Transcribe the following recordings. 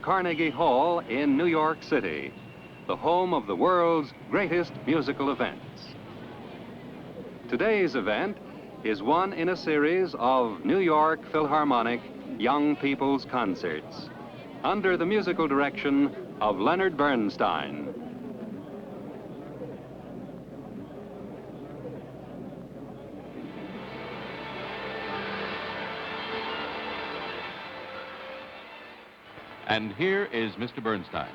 Carnegie Hall in New York City, the home of the world's greatest musical events. Today's event is one in a series of New York Philharmonic Young People's Concerts under the musical direction of Leonard Bernstein. And here is Mr. Bernstein.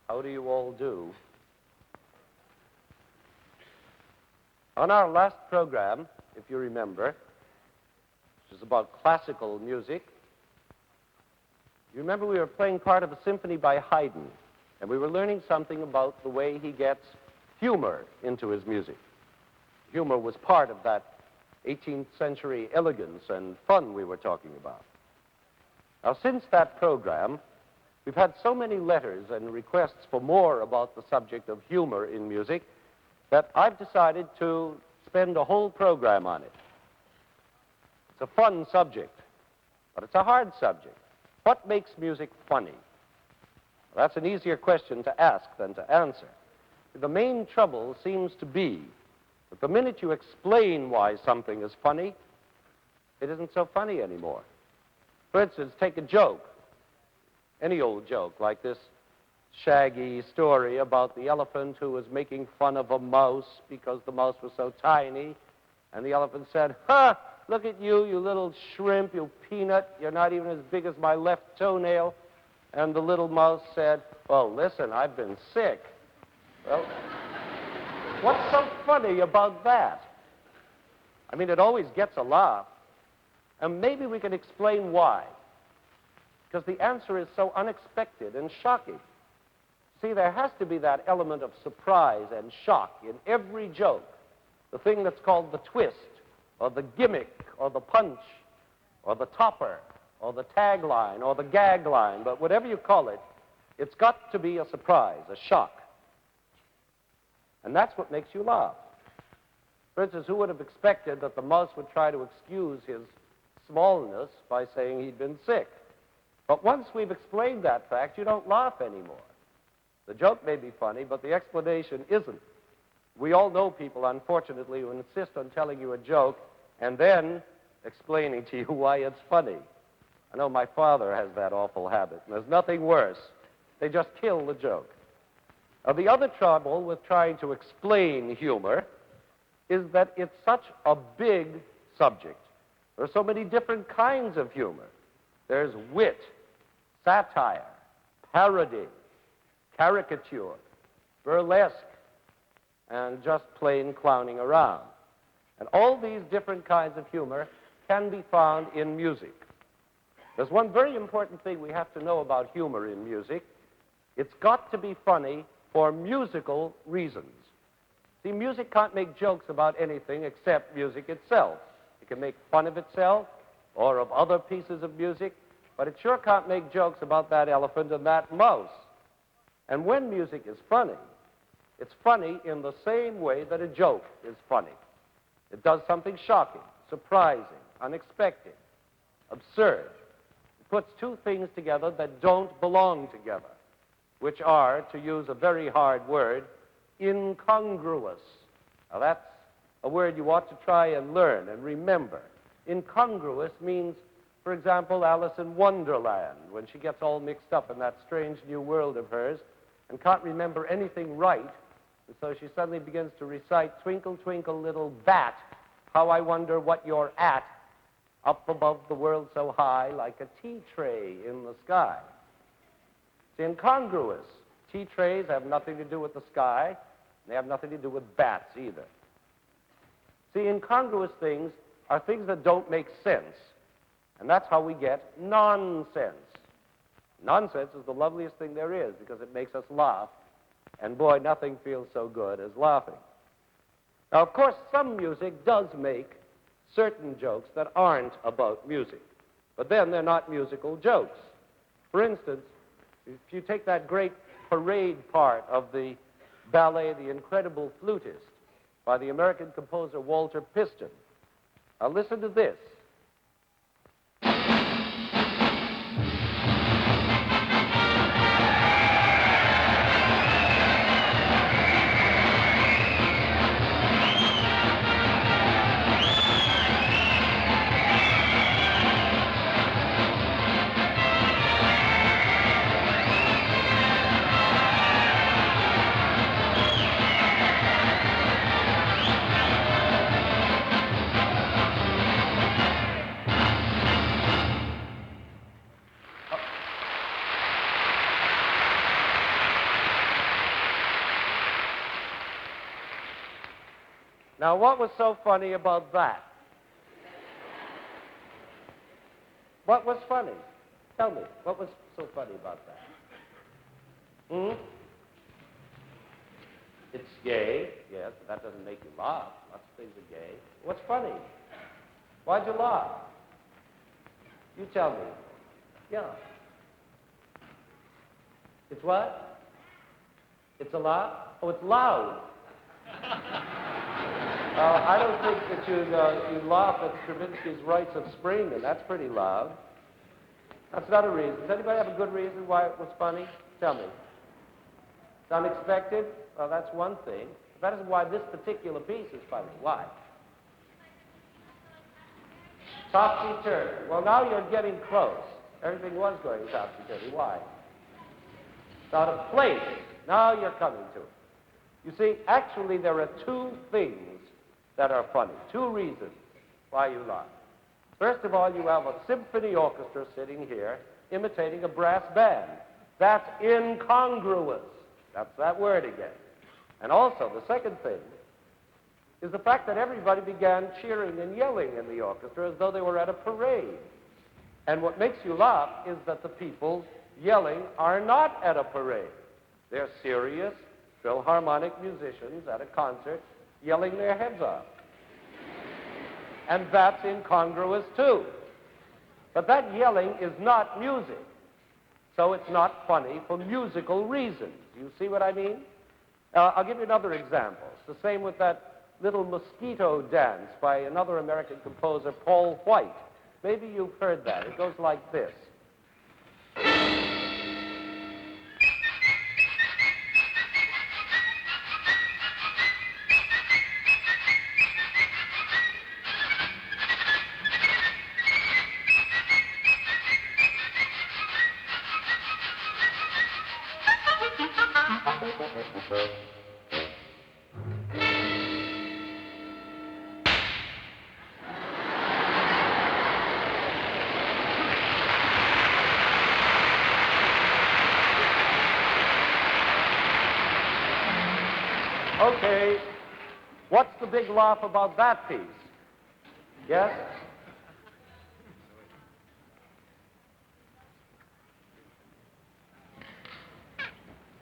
How do you all do? On our last program, if you remember, which is about classical music, you remember we were playing part of a symphony by Haydn, and we were learning something about the way he gets humor into his music. Humor was part of that 18th century elegance and fun we were talking about. Now, since that program, we've had so many letters and requests for more about the subject of humor in music that I've decided to spend a whole program on it. It's a fun subject, but it's a hard subject. What makes music funny? Well, that's an easier question to ask than to answer. The main trouble seems to be that the minute you explain why something is funny, it isn't so funny anymore. For instance, take a joke, any old joke, like this shaggy story about the elephant who was making fun of a mouse because the mouse was so tiny, and the elephant said, "Ha! Look at you, you little shrimp, you peanut, you're not even as big as my left toenail." And the little mouse said, "Well, listen, I've been sick." Well, what's so funny about that? I mean, it always gets a laugh, and maybe we can explain why. Because the answer is so unexpected and shocking. See, there has to be that element of surprise and shock in every joke, the thing that's called the twist, or the gimmick, or the punch, or the topper, or the tagline, or the gag line, but whatever you call it, it's got to be a surprise, a shock. And that's what makes you laugh. For instance, who would have expected that the mouse would try to excuse his smallness by saying he'd been sick? But once we've explained that fact, you don't laugh anymore. The joke may be funny, but the explanation isn't. We all know people, unfortunately, who insist on telling you a joke and then explaining to you why it's funny. I know my father has that awful habit, and there's nothing worse. They just kill the joke. Now, the other trouble with trying to explain humor is that it's such a big subject. There are so many different kinds of humor. There's wit, satire, parody, caricature, burlesque, and just plain clowning around. And all these different kinds of humor can be found in music. There's one very important thing we have to know about humor in music. It's got to be funny for musical reasons. See, music can't make jokes about anything except music itself. It can make fun of itself or of other pieces of music, but it sure can't make jokes about that elephant and that mouse. And when music is funny, it's funny in the same way that a joke is funny. It does something shocking, surprising, unexpected, absurd. It puts two things together that don't belong together, which are, to use a very hard word, incongruous. Now, that's a word you ought to try and learn and remember. Incongruous means, for example, Alice in Wonderland, when she gets all mixed up in that strange new world of hers and can't remember anything right, and so she suddenly begins to recite, "Twinkle, twinkle, little bat, how I wonder what you're at, up above the world so high, like a tea tray in the sky." It's incongruous. Tea trays have nothing to do with the sky, and they have nothing to do with bats either. See, incongruous things are things that don't make sense. And that's how we get nonsense. Nonsense is the loveliest thing there is because it makes us laugh And boy, nothing feels so good as laughing. Now, of course, some music does make certain jokes that aren't about music. But then they're not musical jokes. For instance, if you take that great parade part of the ballet, The Incredible Flutist, by the American composer Walter Piston. Now listen to this. Now, what was so funny about that? What was funny? Tell me, what was so funny about that? It's gay, yes, but that doesn't make you laugh. Lots of things are gay. What's funny? Why'd you laugh? You tell me. Yeah. It's what? It's a laugh? Oh, it's loud. I don't think that you'd laugh at Stravinsky's Rites of Spring, and that's pretty loud. That's not a reason. Does anybody have a good reason why it was funny? Tell me. It's unexpected? Well, that's one thing. That isn't why this particular piece is funny. Why? Topsy-turvy. Well, now you're getting close. Everything was going topsy-turvy. Why? It's out of place. Now you're coming to it. You see, actually, there are two things that are funny. Two reasons why you laugh. First of all, you have a symphony orchestra sitting here imitating a brass band. That's incongruous. That's that word again. And also, the second thing is the fact that everybody began cheering and yelling in the orchestra as though they were at a parade. And what makes you laugh is that the people yelling are not at a parade. They're serious Philharmonic musicians at a concert yelling their heads off. And that's incongruous too. But that yelling is not music. So it's not funny for musical reasons. You see what I mean? I'll give you another example. It's the same with that little mosquito dance by another American composer, Paul White. Maybe you've heard that. It goes like this. Okay, what's the big laugh about that piece? Yes?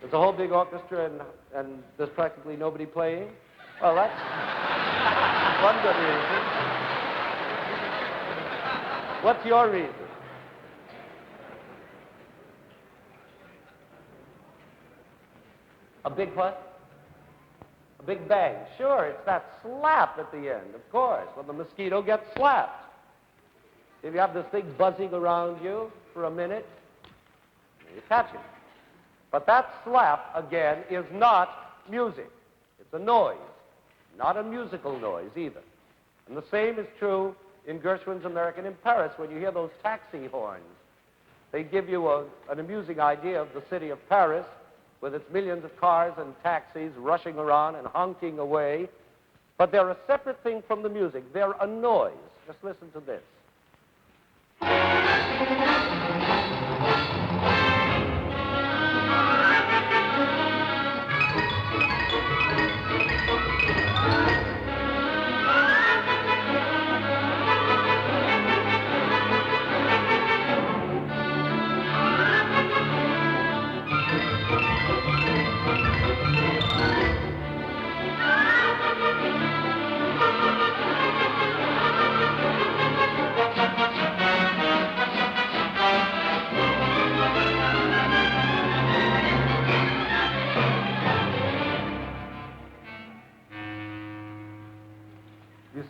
There's a whole big orchestra and there's practically nobody playing? Well, that's one good reason. What's your reason? A big what? A big bang. Sure, it's that slap at the end, of course, when the mosquito gets slapped. If you have this thing buzzing around you for a minute, you catch it. But that slap, again, is not music. It's a noise, not a musical noise either. And the same is true in Gershwin's American in Paris when you hear those taxi horns. They give you an amusing idea of the city of Paris with its millions of cars and taxis rushing around and honking away. But they're a separate thing from the music. They're a noise. Just listen to this.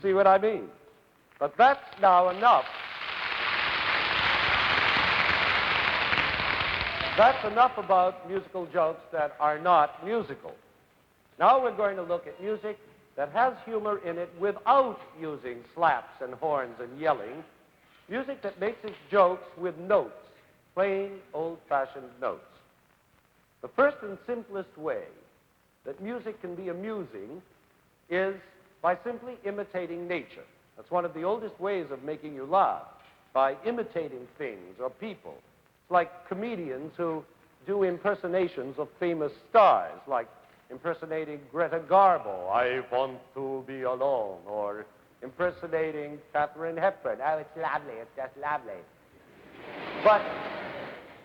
see what I mean? But that's now enough. That's enough about musical jokes that are not musical. Now we're going to look at music that has humor in it without using slaps and horns and yelling. Music that makes its jokes with notes, plain, old-fashioned notes. The first and simplest way that music can be amusing is by simply imitating nature. That's one of the oldest ways of making you laugh, by imitating things or people. It's like comedians who do impersonations of famous stars, like impersonating Greta Garbo, I want to be alone, or impersonating Katharine Hepburn, oh, it's lovely, it's just lovely. But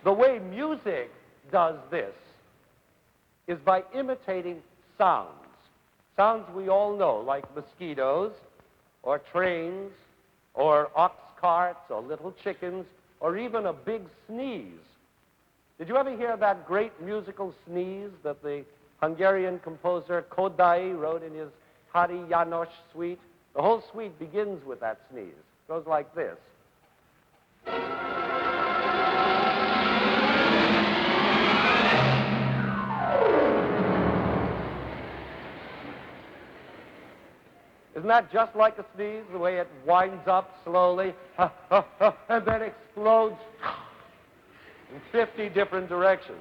the way music does this is by imitating sounds. Sounds we all know, like mosquitoes, or trains, or ox carts, or little chickens, or even a big sneeze. Did you ever hear that great musical sneeze that the Hungarian composer Kodály wrote in his Háry János suite? The whole suite begins with that sneeze. It goes like this. Isn't that just like a sneeze, the way it winds up slowly, and then explodes in 50 different directions?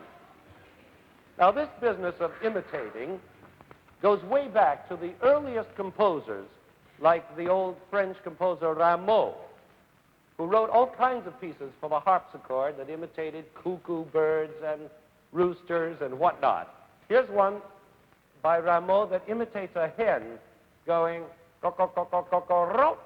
Now, this business of imitating goes way back to the earliest composers, like the old French composer Rameau, who wrote all kinds of pieces for the harpsichord that imitated cuckoo birds and roosters and whatnot. Here's one by Rameau that imitates a hen going co-co-co-co-co-co-ro.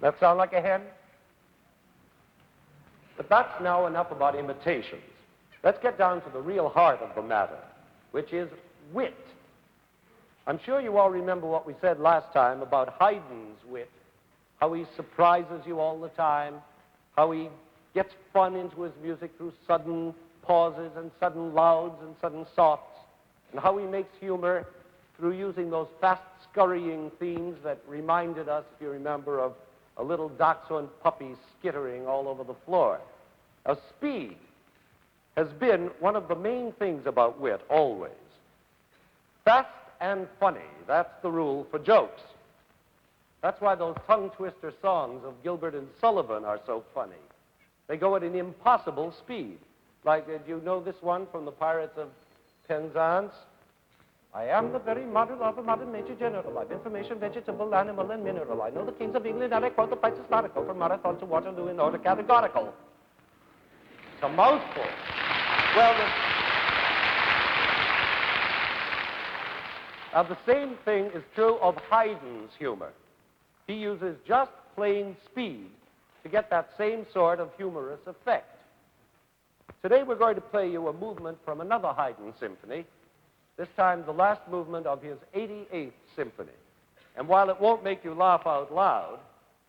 That sound like a hen? But that's now enough about imitations. Let's get down to the real heart of the matter, which is wit. I'm sure you all remember what we said last time about Haydn's wit, how he surprises you all the time, how he gets fun into his music through sudden pauses and sudden louds and sudden softs, and how he makes humor through using those fast scurrying themes that reminded us, if you remember, of a little dachshund puppy skittering all over the floor. Now, speed has been one of the main things about wit, always. Fast and funny, that's the rule for jokes. That's why those tongue-twister songs of Gilbert and Sullivan are so funny. They go at an impossible speed. Like, do you know this one from the Pirates of Penzance? I am the very model of a modern Major General. I've information, vegetable, animal, and mineral. I know the kings of England, and I quote the price historical from Marathon to Waterloo in order categorical. It's a mouthful. Well, now the same thing is true of Haydn's humor. He uses just plain speed to get that same sort of humorous effect. Today we're going to play you a movement from another Haydn symphony, this time the last movement of his 88th symphony. And while it won't make you laugh out loud,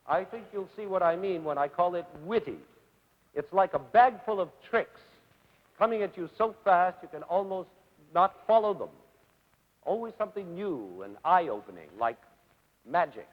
I think you'll see what I mean when I call it witty. It's like a bag full of tricks coming at you so fast you can almost not follow them. Always something new and eye-opening, like magic.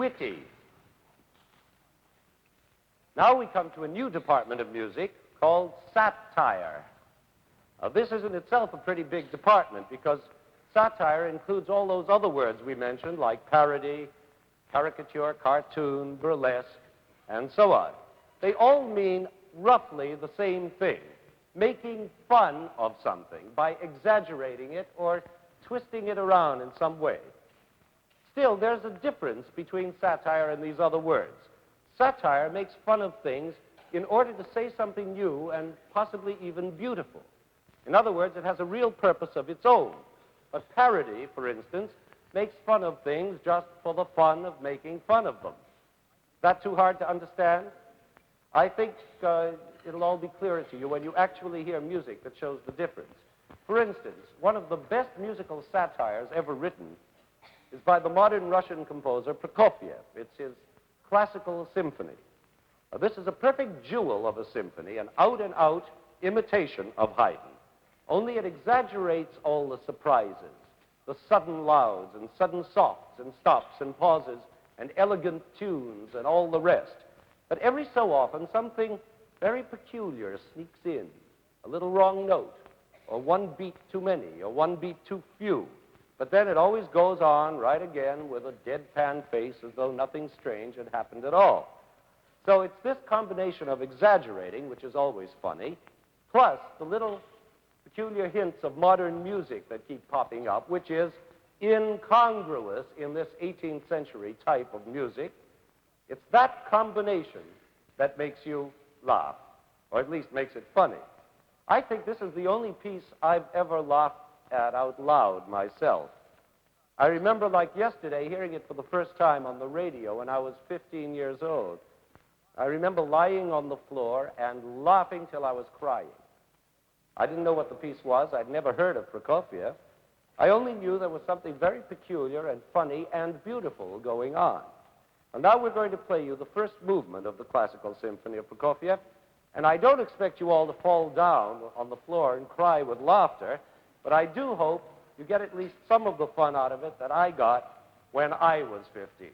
Witty. Now we come to a new department of music called satire. Now, this is in itself a pretty big department because satire includes all those other words we mentioned, like parody, caricature, cartoon, burlesque, and so on. They all mean roughly the same thing, making fun of something by exaggerating it or twisting it around in some way. Still, there's a difference between satire and these other words. Satire makes fun of things in order to say something new and possibly even beautiful. In other words, it has a real purpose of its own. But parody, for instance, makes fun of things just for the fun of making fun of them. Is that too hard to understand? I think it'll all be clearer to you when you actually hear music that shows the difference. For instance, one of the best musical satires ever written is by the modern Russian composer Prokofiev. It's his classical symphony. Now, this is a perfect jewel of a symphony, an out-and-out imitation of Haydn. Only it exaggerates all the surprises, the sudden louds and sudden softs and stops and pauses and elegant tunes and all the rest. But every so often, something very peculiar sneaks in, a little wrong note, or one beat too many, or one beat too few. But then it always goes on right again with a deadpan face as though nothing strange had happened at all. So it's this combination of exaggerating, which is always funny, plus the little peculiar hints of modern music that keep popping up, which is incongruous in this 18th century type of music. It's that combination that makes you laugh, or at least makes it funny. I think this is the only piece I've ever laughed at out loud myself. I remember, like yesterday, hearing it for the first time on the radio when I was 15 years old. I remember lying on the floor and laughing till I was crying. I didn't know what the piece was. I'd never heard of Prokofiev. I only knew there was something very peculiar and funny and beautiful going on. And now we're going to play you the first movement of the classical symphony of Prokofiev, and I don't expect you all to fall down on the floor and cry with laughter, but I do hope you get at least some of the fun out of it that I got when I was 15.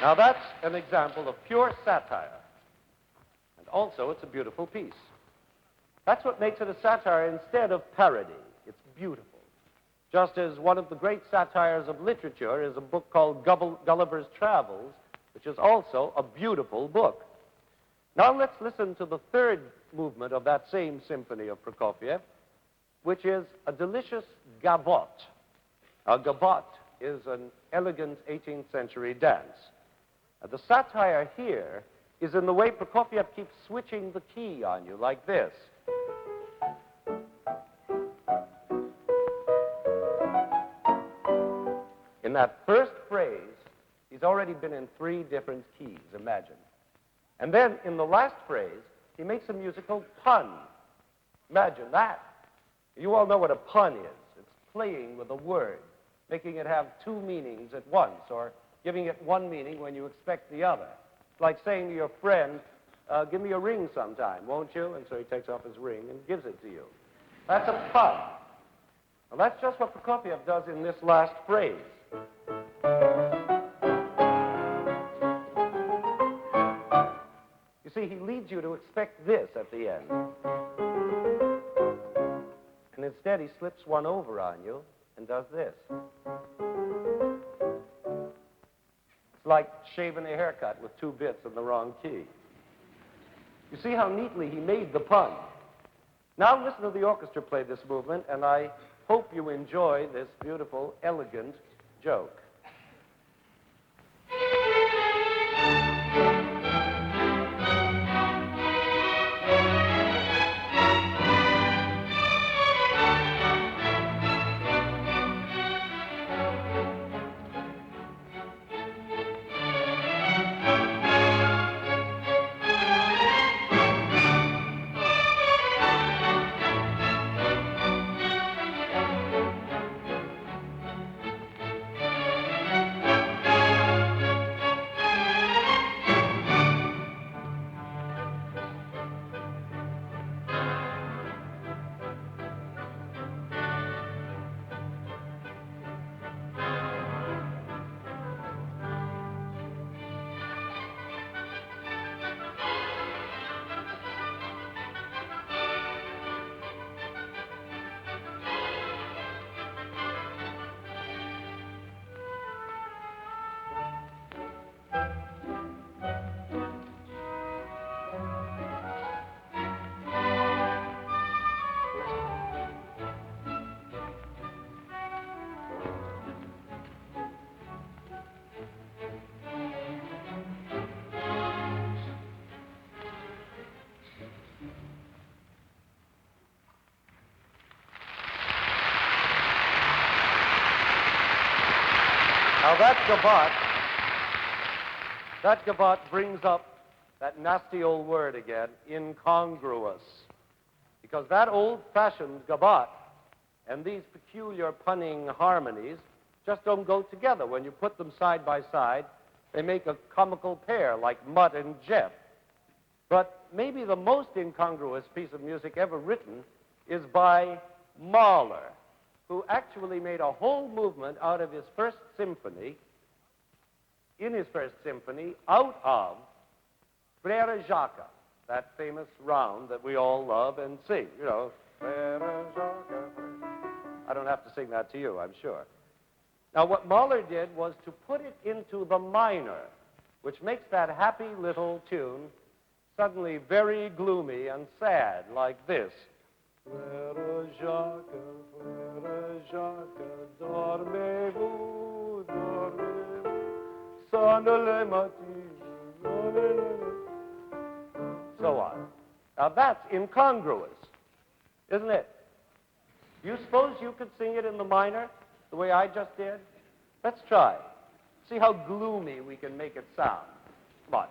Now, that's an example of pure satire. And also, it's a beautiful piece. That's what makes it a satire instead of parody. It's beautiful. Just as one of the great satires of literature is a book called Gulliver's Travels, which is also a beautiful book. Now let's listen to the third movement of that same symphony of Prokofiev, which is a delicious gavotte. A gavotte is an elegant 18th century dance. The satire here is in the way Prokofiev keeps switching the key on you, like this. In that first phrase, he's already been in 3 different keys, imagine. And then in the last phrase, he makes a musical pun. Imagine that. You all know what a pun is. It's playing with a word, making it have 2 meanings at once, or giving it one meaning when you expect the other. It's like saying to your friend, give me a ring sometime, won't you? And so he takes off his ring and gives it to you. That's a pun. Well, that's just what Prokofiev does in this last phrase. You see, he leads you to expect this at the end. And instead, he slips one over on you and does this. It's like shaving a haircut with 2 bits in the wrong key. You see how neatly he made the pun. Now listen to the orchestra play this movement, and I hope you enjoy this beautiful, elegant joke. Now that gavotte brings up that nasty old word again, incongruous. Because that old-fashioned gavotte and these peculiar punning harmonies just don't go together. When you put them side by side, they make a comical pair like Mutt and Jeff. But maybe the most incongruous piece of music ever written is by Mahler, who actually made a whole movement out of his first symphony, out of Frere Jacques, that famous round that we all love and sing. You know, Frere Jacques. I don't have to sing that to you, I'm sure. Now, what Mahler did was to put it into the minor, which makes that happy little tune suddenly very gloomy and sad, like this. Frere Jacques, dormez-vous, dormez-vous, sonne le matin, so on. Now that's incongruous, isn't it? You suppose you could sing it in the minor the way I just did? Let's try. See how gloomy we can make it sound. Come on.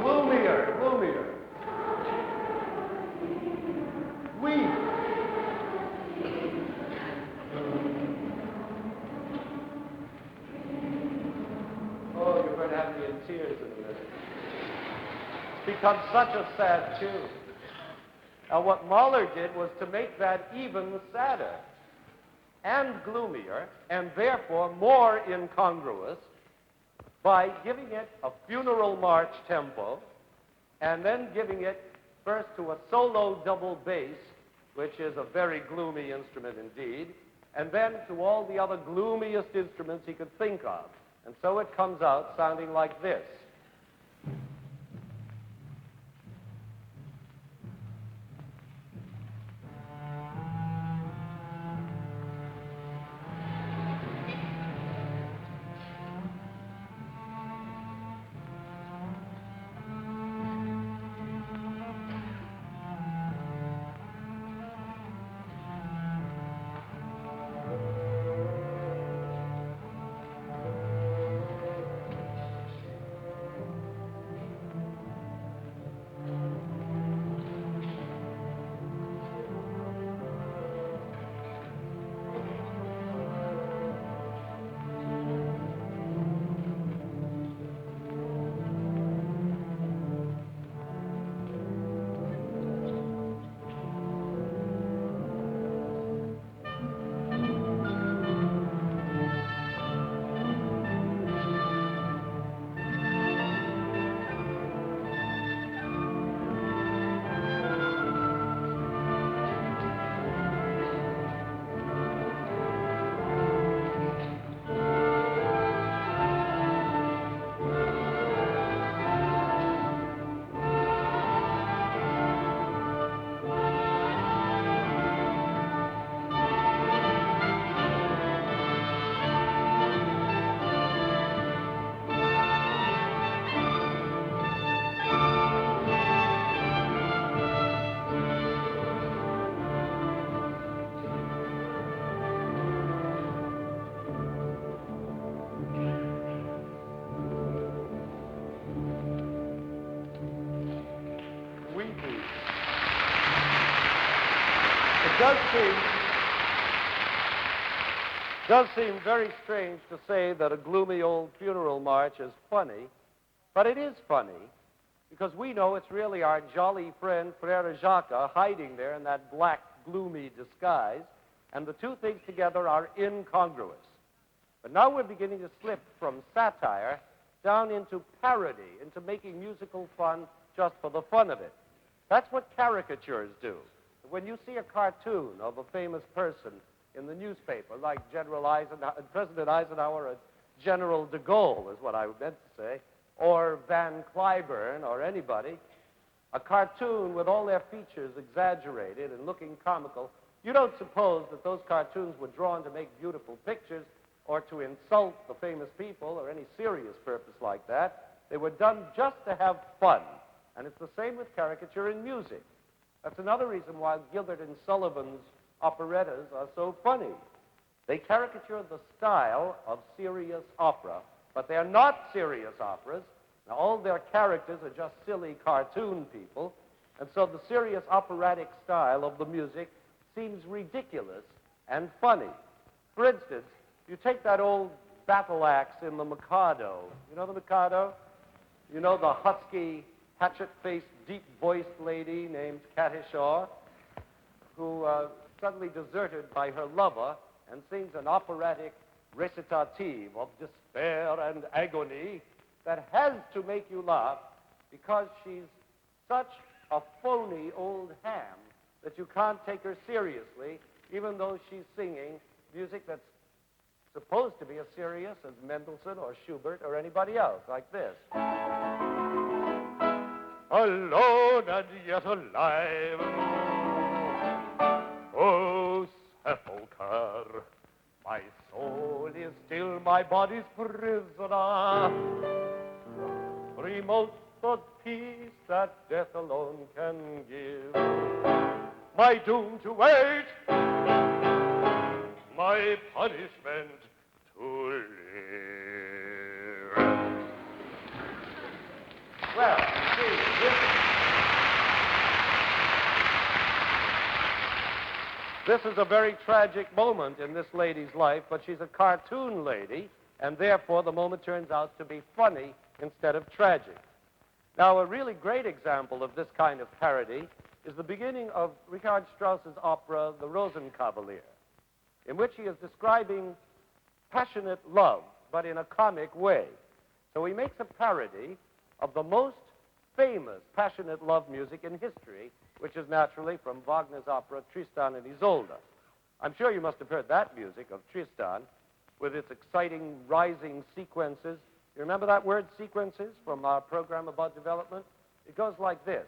Gloomier. Weep. Oh, you're going to have me in tears in a minute. It's become such a sad tune. Now, what Mahler did was to make that even sadder and gloomier, and therefore more incongruous, by giving it a funeral march tempo, and then giving it first to a solo double bass, which is a very gloomy instrument indeed, and then to all the other gloomiest instruments he could think of. And so it comes out sounding like this. It does seem very strange to say that a gloomy old funeral march is funny, but it is funny because we know it's really our jolly friend Frere Jacques hiding there in that black, gloomy disguise, and the two things together are incongruous. But now we're beginning to slip from satire down into parody, into making musical fun just for the fun of it. That's what caricatures do. When you see a cartoon of a famous person in the newspaper, like President Eisenhower or General de Gaulle, is what I meant to say, or Van Cliburn or anybody, a cartoon with all their features exaggerated and looking comical, you don't suppose that those cartoons were drawn to make beautiful pictures or to insult the famous people or any serious purpose like that. They were done just to have fun. And it's the same with caricature in music. That's another reason why Gilbert and Sullivan's operettas are so funny. They caricature the style of serious opera, but they're not serious operas. Now, all their characters are just silly cartoon people, and so the serious operatic style of the music seems ridiculous and funny. For instance, you take that old battle axe in The Mikado. You know The Mikado? You know the husky, hatchet-faced, deep-voiced lady named Katishaw, who suddenly deserted by her lover and sings an operatic recitative of despair and agony that has to make you laugh because she's such a phony old ham that you can't take her seriously, even though she's singing music that's supposed to be as serious as Mendelssohn or Schubert or anybody else, like this. Alone and yet alive, oh, sepulchre, my soul is still my body's prisoner. Remote the peace that death alone can give. My doom to wait, my punishment to live. Well, see, this is a very tragic moment in this lady's life, but she's a cartoon lady, and therefore the moment turns out to be funny instead of tragic. Now, a really great example of this kind of parody is the beginning of Richard Strauss's opera, The Rosenkavalier, in which he is describing passionate love, but in a comic way. So he makes a parody of the most famous passionate love music in history, which is naturally from Wagner's opera Tristan and Isolde. I'm sure you must have heard that music of Tristan with its exciting rising sequences. You remember that word, sequences, from our program about development? It goes like this.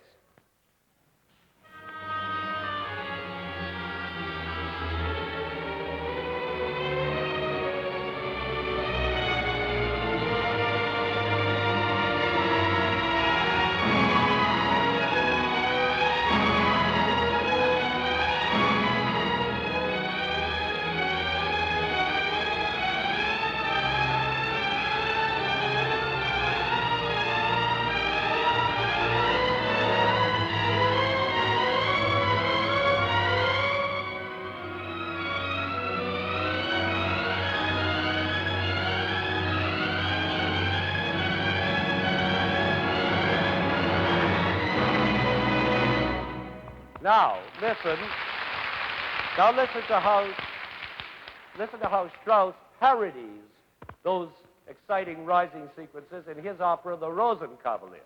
Now, listen to how Strauss parodies those exciting rising sequences in his opera, The Rosenkavalier.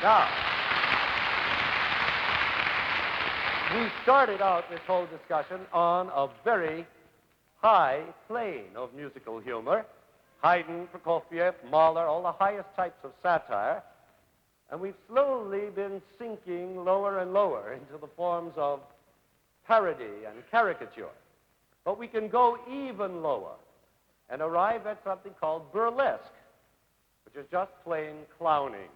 Now, we started out this whole discussion on a very high plane of musical humor. Haydn, Prokofiev, Mahler, all the highest types of satire. And we've slowly been sinking lower and lower into the forms of parody and caricature. But we can go even lower and arrive at something called burlesque, which is just plain clowning.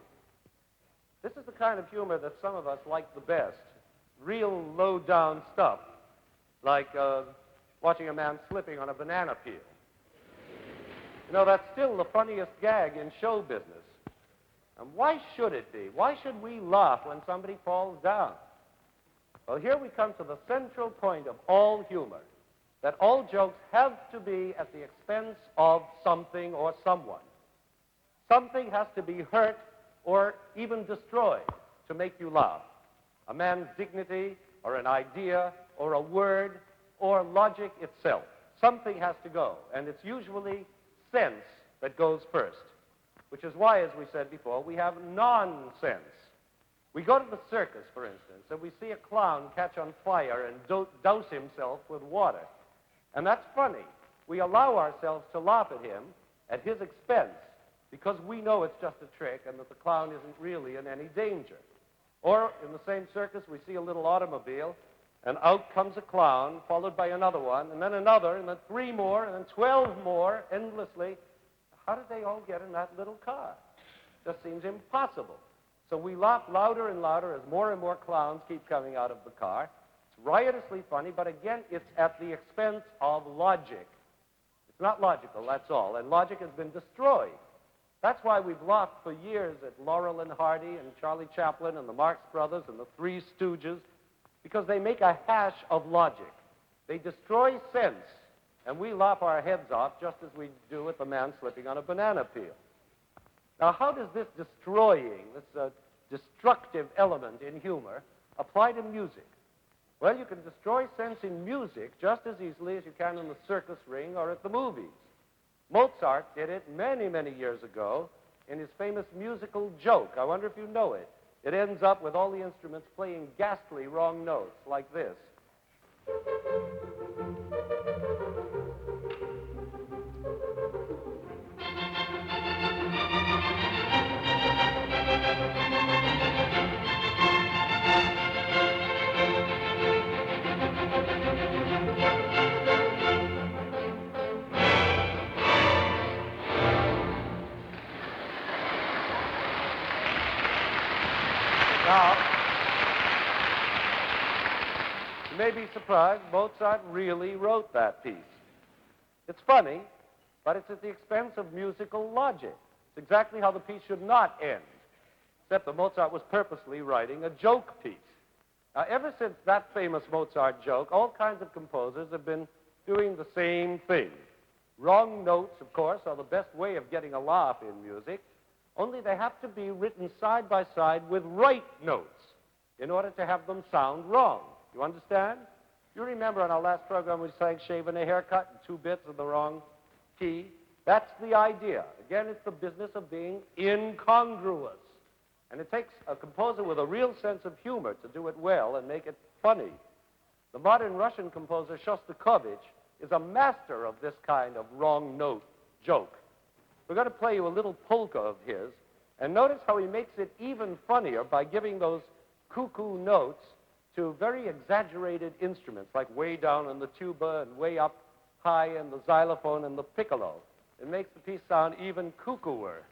This is the kind of humor that some of us like the best. Real low-down stuff, like watching a man slipping on a banana peel. You know, that's still the funniest gag in show business. And why should it be? Why should we laugh when somebody falls down? Well, here we come to the central point of all humor, that all jokes have to be at the expense of something or someone. Something has to be hurt or even destroyed to make you laugh. A man's dignity, or an idea, or a word, or logic itself. Something has to go, and it's usually sense that goes first, which is why, as we said before, we have nonsense. We go to the circus, for instance, and we see a clown catch on fire and douse himself with water. And that's funny. We allow ourselves to laugh at him at his expense, because we know it's just a trick and that the clown isn't really in any danger. Or in the same circus, we see a little automobile, and out comes a clown, followed by another one, and then another, and then 3 more, and then 12 more, endlessly. How did they all get in that little car? Just seems impossible. So we laugh louder and louder as more and more clowns keep coming out of the car. It's riotously funny, but again, it's at the expense of logic. It's not logical, that's all, and logic has been destroyed. That's why we've laughed for years at Laurel and Hardy and Charlie Chaplin and the Marx Brothers and the Three Stooges, because they make a hash of logic. They destroy sense, and we laugh our heads off just as we do at the man slipping on a banana peel. Now, how does this destroying, this destructive element in humor, apply to music? Well, you can destroy sense in music just as easily as you can in the circus ring or at the movies. Mozart did it many, many years ago in his famous musical joke. I wonder if you know it. It ends up with all the instruments playing ghastly wrong notes like this. Now, you may be surprised, Mozart really wrote that piece. It's funny, but it's at the expense of musical logic. It's exactly how the piece should not end, except that Mozart was purposely writing a joke piece. Now, ever since that famous Mozart joke, all kinds of composers have been doing the same thing. Wrong notes, of course, are the best way of getting a laugh in music, only they have to be written side by side with right notes in order to have them sound wrong. You understand? You remember on our last program we sang Shaving a Haircut in 2 bits in the wrong key? That's the idea. Again, it's the business of being incongruous. And it takes a composer with a real sense of humor to do it well and make it funny. The modern Russian composer Shostakovich is a master of this kind of wrong note joke. We're going to play you a little polka of his, and notice how he makes it even funnier by giving those cuckoo notes to very exaggerated instruments, like way down in the tuba and way up high in the xylophone and the piccolo. It makes the piece sound even cuckooer.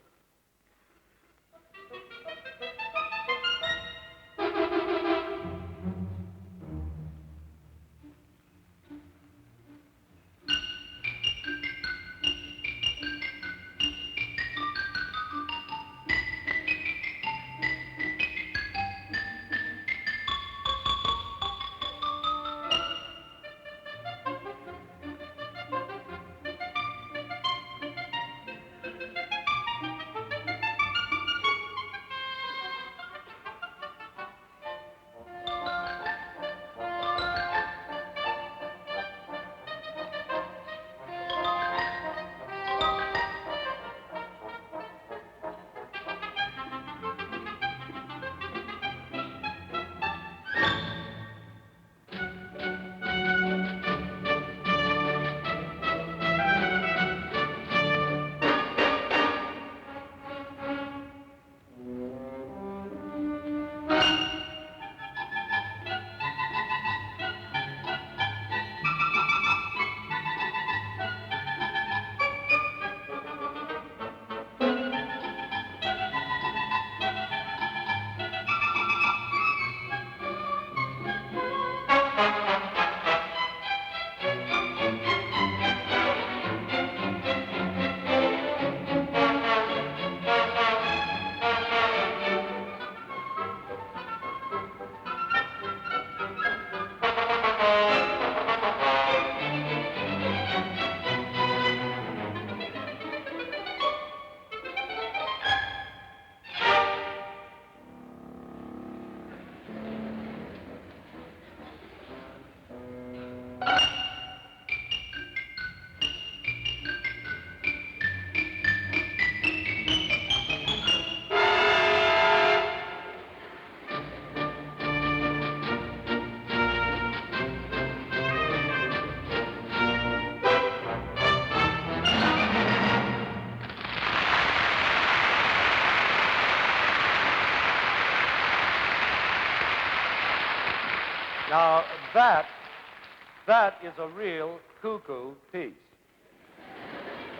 Now, that is a real cuckoo piece.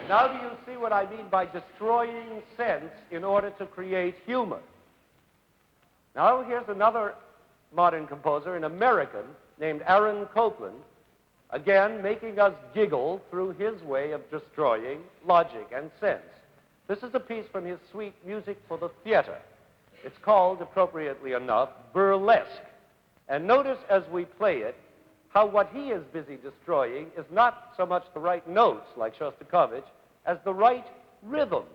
Now do you see what I mean by destroying sense in order to create humor? Now here's another modern composer, an American named Aaron Copland, again making us giggle through his way of destroying logic and sense. This is a piece from his suite Music for the Theater. It's called, appropriately enough, Burlesque. And notice as we play it, how what he is busy destroying is not so much the right notes, like Shostakovich, as the right rhythms.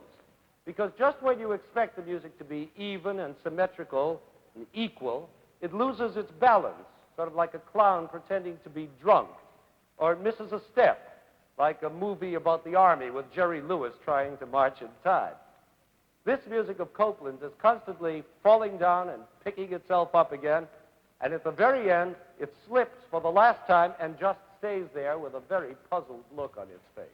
Because just when you expect the music to be even and symmetrical and equal, it loses its balance, sort of like a clown pretending to be drunk, or it misses a step, like a movie about the army with Jerry Lewis trying to march in time. This music of Copland's is constantly falling down and picking itself up again, and at the very end, it slips for the last time and just stays there with a very puzzled look on its face.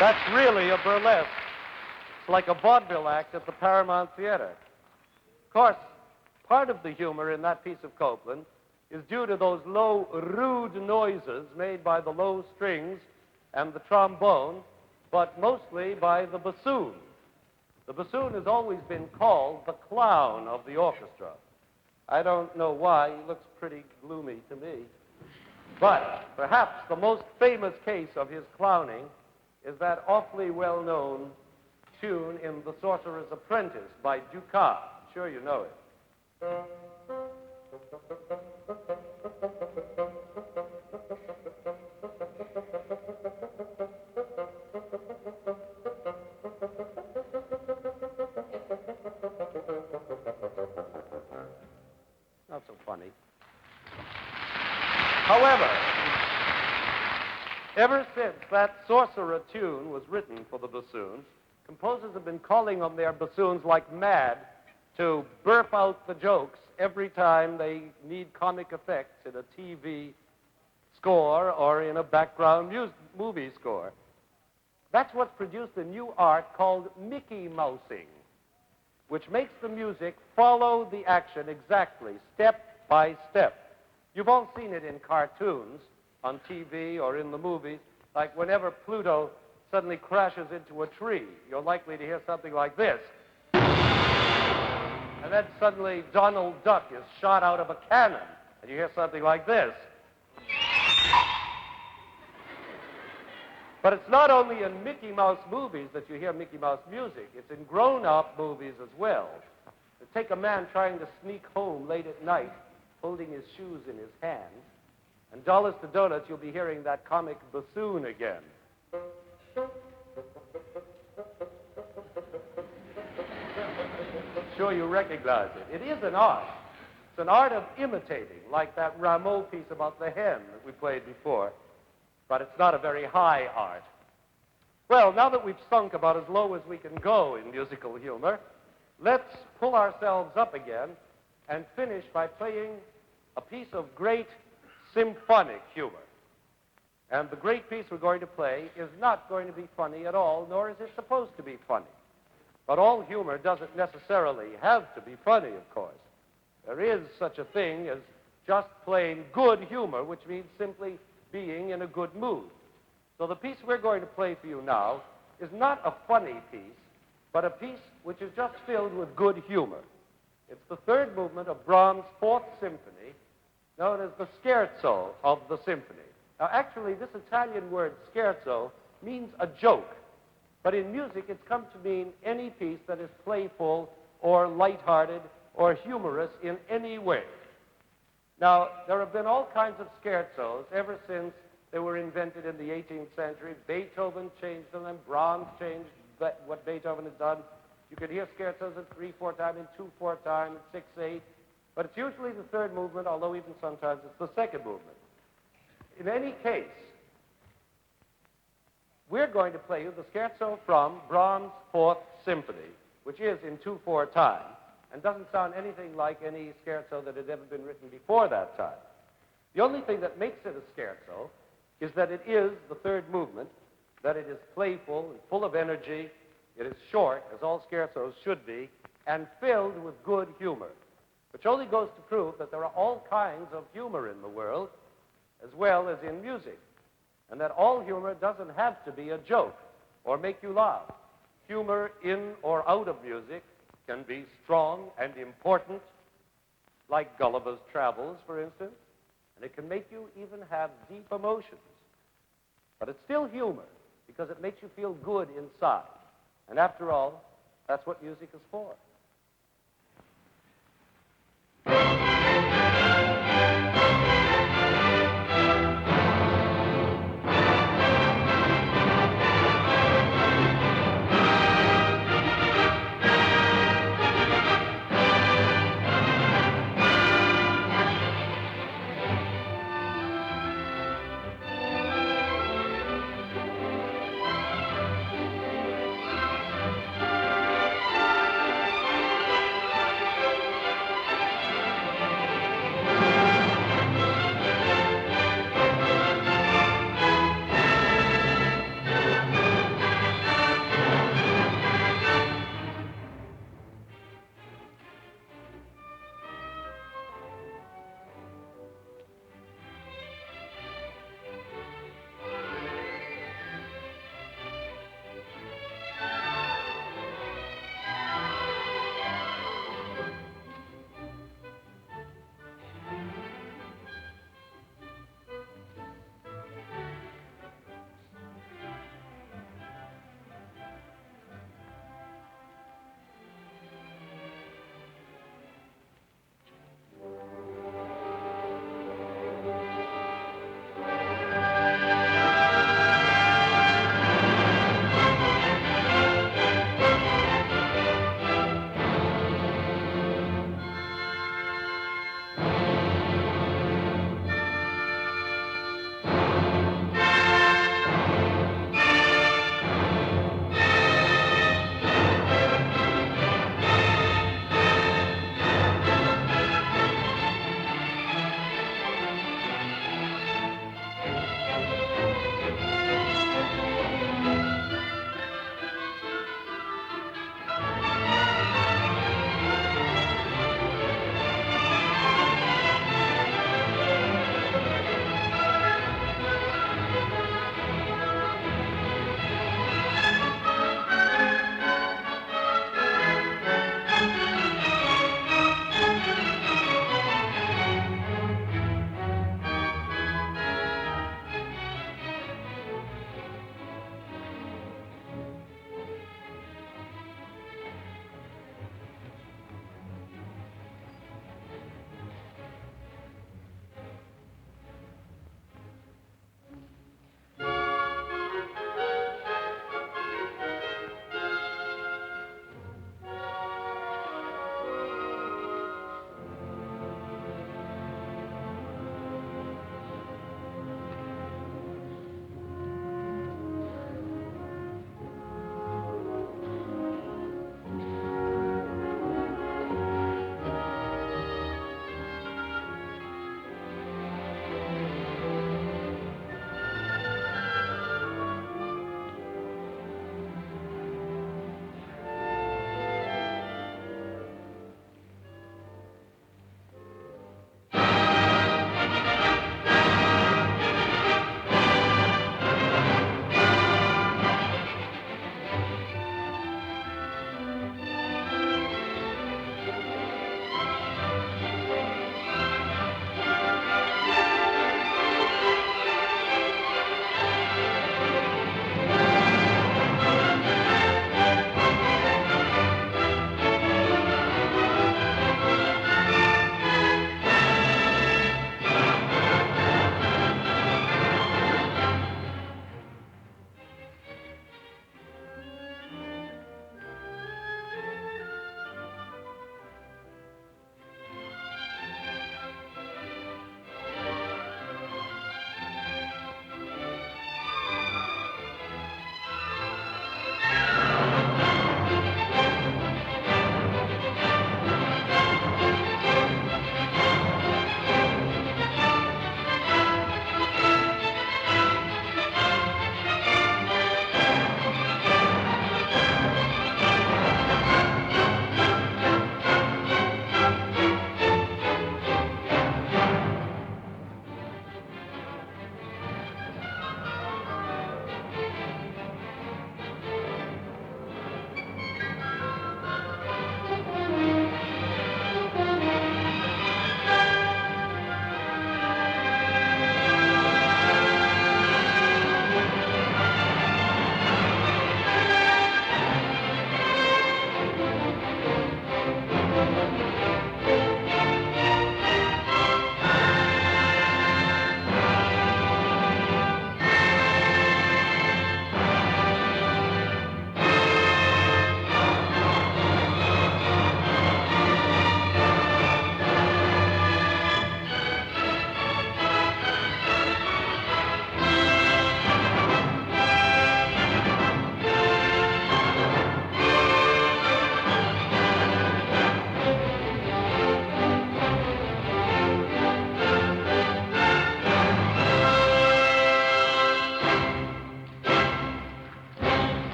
That's really a burlesque. It's like a vaudeville act at the Paramount Theater. Of course, part of the humor in that piece of Copland is due to those low, rude noises made by the low strings and the trombone, but mostly by the bassoon. The bassoon has always been called the clown of the orchestra. I don't know why. He looks pretty gloomy to me. But perhaps the most famous case of his clowning is that awfully well-known tune in The Sorcerer's Apprentice by Dukas. I'm sure you know it. Not so funny. However, ever since that Sorcerer tune was written for the bassoons, composers have been calling on their bassoons like mad to burp out the jokes every time they need comic effects in a TV score or in a background movie score. That's what's produced a new art called Mickey Mousing, which makes the music follow the action exactly, step by step. You've all seen it in cartoons, on TV, or in the movies, like whenever Pluto suddenly crashes into a tree, you're likely to hear something like this. And then suddenly Donald Duck is shot out of a cannon, and you hear something like this. But it's not only in Mickey Mouse movies that you hear Mickey Mouse music. It's in grown-up movies as well. Take a man trying to sneak home late at night, holding his shoes in his hand, and dollars to donuts, you'll be hearing that comic bassoon again. Sure you recognize it. It is an art. It's an art of imitating, like that Rameau piece about the hen that we played before. But it's not a very high art. Well, now that we've sunk about as low as we can go in musical humor, let's pull ourselves up again and finish by playing a piece of great symphonic humor. And the great piece we're going to play is not going to be funny at all, nor is it supposed to be funny. But all humor doesn't necessarily have to be funny, of course. There is such a thing as just plain good humor, which means simply being in a good mood. So the piece we're going to play for you now is not a funny piece, but a piece which is just filled with good humor. It's the third movement of Brahms' Fourth Symphony, known as the scherzo of the symphony. Now, actually, this Italian word scherzo means a joke, but in music it's come to mean any piece that is playful or lighthearted or humorous in any way. Now, there have been all kinds of scherzos ever since they were invented in the 18th century. Beethoven changed them, and Brahms changed what Beethoven had done. You could hear scherzos in 3/4 time, in 2/4 time, in 6/8. But it's usually the third movement, although even sometimes it's the second movement. In any case, we're going to play you the scherzo from Brahms' Fourth Symphony, which is in 2/4 time, and doesn't sound anything like any scherzo that had ever been written before that time. The only thing that makes it a scherzo is that it is the third movement, that it is playful and full of energy, it is short, as all scherzos should be, and filled with good humor, which only goes to prove that there are all kinds of humor in the world, as well as in music, and that all humor doesn't have to be a joke or make you laugh. Humor in or out of music can be strong and important, like Gulliver's Travels, for instance, and it can make you even have deep emotions. But it's still humor, because it makes you feel good inside. And after all, that's what music is for.